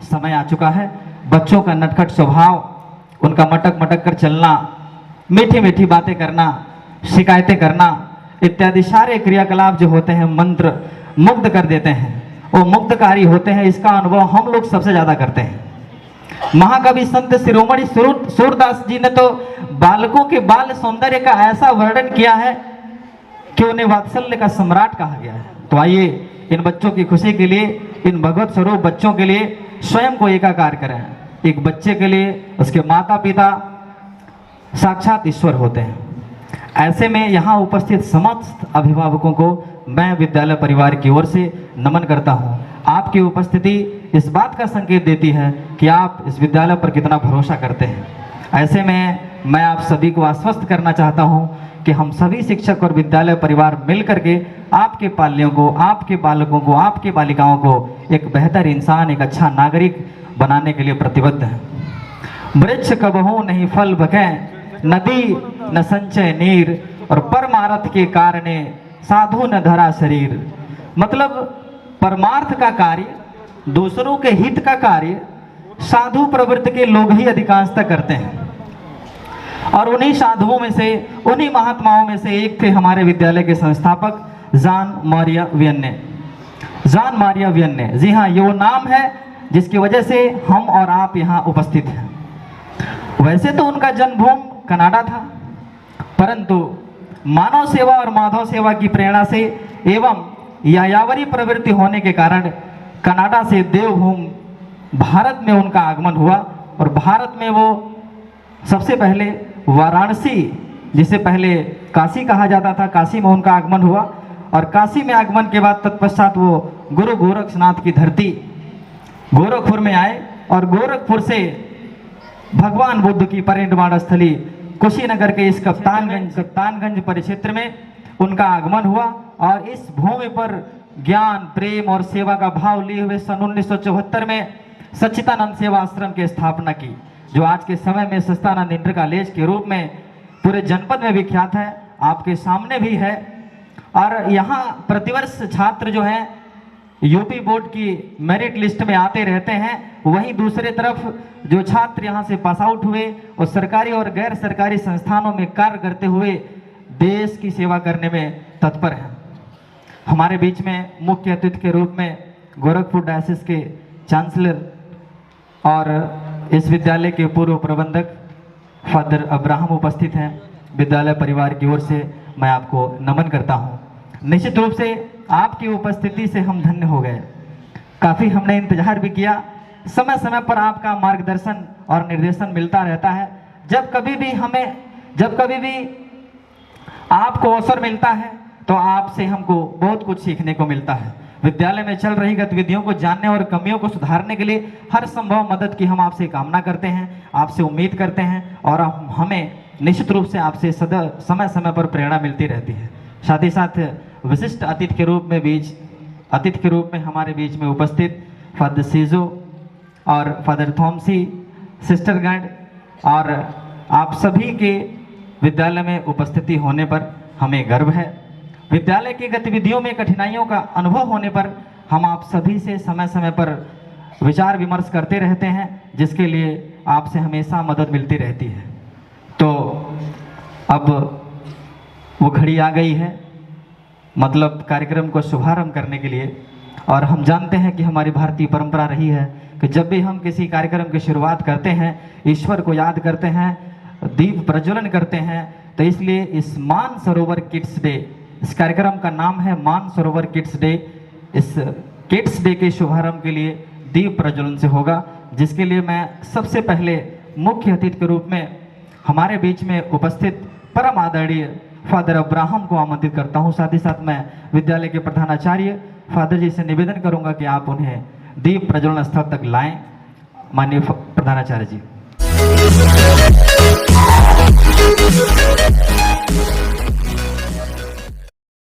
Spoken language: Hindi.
समय आ चुका है। बच्चों का नटखट स्वभाव, उनका मटक मटक कर चलना, मीठी मीठी बातें करना, शिकायतें करना इत्यादि सारे क्रियाकलाप जो होते हैं मंत्र मुग्ध कर देते हैं, वो मुग्धकारी होते हैं। इसका अनुभव हम लोग सबसे ज्यादा करते हैं। महाकवि संत शिरोमणि सूरदास जी ने तो बालकों के बाल सौंदर्य का ऐसा वर्णन किया है कि उन्हें वात्सल्य का सम्राट कहा गया है। तो आइए इन बच्चों की खुशी के लिए, इन भगवत स्वरूप बच्चों के लिए स्वयं को एकाकार करें। एक बच्चे के लिए उसके माता पिता साक्षात ईश्वर होते हैं। ऐसे में यहाँ उपस्थित समस्त अभिभावकों को मैं विद्यालय परिवार की ओर से नमन करता हूँ। आपकी उपस्थिति इस बात का संकेत देती है कि आप इस विद्यालय पर कितना भरोसा करते हैं। ऐसे में मैं आप सभी को आश्वस्त करना चाहता हूँ कि हम सभी शिक्षक और विद्यालय परिवार मिल करके आपके पाल्यों को, आपके बालकों को, आपके बालिकाओं को एक बेहतर इंसान, एक अच्छा नागरिक बनाने के लिए प्रतिबद्ध हैं। वृक्ष कबहू नहीं फल बके, नदी न संचय नीर, और परमार्थ के कारणे साधु न धरा शरीर। मतलब परमार्थ का कार्य, दूसरों के हित का कार्य साधु प्रवृत्ति के लोग ही अधिकांशतः करते हैं। और उन्हीं साधुओं में से, उन्हीं महात्माओं में से एक थे हमारे विद्यालय के संस्थापक जॉन मारिया वियन्ने। जॉन मारिया वियन्ने, जी हाँ, ये वो नाम है जिसकी वजह से हम और आप यहाँ उपस्थित हैं। वैसे तो उनका जन्मभूमि कनाडा था, परंतु मानव सेवा और माधव सेवा की प्रेरणा से एवं यायावरी प्रवृत्ति होने के कारण कनाडा से देवभूमि भारत में उनका आगमन हुआ। और भारत में वो सबसे पहले वाराणसी, जिसे पहले काशी कहा जाता था, काशी में उनका आगमन हुआ। और काशी में आगमन के बाद तत्पश्चात वो गुरु गोरक्षनाथ की धरती गोरखपुर में आए और गोरखपुर से भगवान बुद्ध की परिनिर्वाण स्थली कुशीनगर के इस कप्तानगंज परिक्षेत्र में उनका आगमन हुआ। और इस भूमि पर ज्ञान, प्रेम और सेवा का भाव लिए हुए सन 1974 में सच्चिदानंद सेवा आश्रम की स्थापना की, जो आज के समय में सच्चिदानंद इंटर कॉलेज के रूप में पूरे जनपद में विख्यात है, आपके सामने भी है। और यहाँ प्रतिवर्ष छात्र जो हैं यूपी बोर्ड की मेरिट लिस्ट में आते रहते हैं। वहीं दूसरे तरफ जो छात्र यहाँ से पास आउट हुए और सरकारी और गैर सरकारी संस्थानों में कार्य करते हुए देश की सेवा करने में तत्पर हैं। हमारे बीच में मुख्य अतिथि के रूप में गोरखपुर डायसिस के चांसलर और इस विद्यालय के पूर्व प्रबंधक फादर अब्राहम उपस्थित हैं। विद्यालय परिवार की ओर से मैं आपको नमन करता हूं। निश्चित रूप से आपकी उपस्थिति से हम धन्य हो गए। काफ़ी हमने इंतजार भी किया। समय समय पर आपका मार्गदर्शन और निर्देशन मिलता रहता है। जब कभी भी आपको अवसर मिलता है तो आपसे हमको बहुत कुछ सीखने को मिलता है। विद्यालय में चल रही गतिविधियों को जानने और कमियों को सुधारने के लिए हर संभव मदद की हम आपसे कामना करते हैं, आपसे उम्मीद करते हैं। और हमें निश्चित रूप से आपसे सदा समय समय पर प्रेरणा मिलती रहती है। साथ ही साथ विशिष्ट अतिथि के रूप में हमारे बीच में उपस्थित फादर सीजो और फादर थॉमसी सिस्टरगण और आप सभी के विद्यालय में उपस्थिति होने पर हमें गर्व है। विद्यालय की गतिविधियों में कठिनाइयों का अनुभव होने पर हम आप सभी से समय समय पर विचार विमर्श करते रहते हैं, जिसके लिए आपसे हमेशा मदद मिलती रहती है। तो अब वो घड़ी आ गई है, मतलब कार्यक्रम को शुभारंभ करने के लिए। और हम जानते हैं कि हमारी भारतीय परंपरा रही है कि जब भी हम किसी कार्यक्रम की शुरुआत करते हैं, ईश्वर को याद करते हैं, दीप प्रज्वलन करते हैं। तो इसलिए इस मान सरोवर किड्स डे, इस कार्यक्रम का नाम है मान सरोवर किड्स डे। इस किड्स डे के शुभारंभ के लिए दीप प्रज्वलन से होगा, जिसके लिए मैं सबसे पहले मुख्य अतिथि के रूप में हमारे बीच में उपस्थित परम आदरणीय फादर अब्राहम को आमंत्रित करता हूं। साथ ही साथ मैं विद्यालय के प्रधानाचार्य फादर जी से निवेदन करूंगा कि आप उन्हें दीप प्रज्वलन स्थल तक लाएं। माननीय प्रधानाचार्य जी।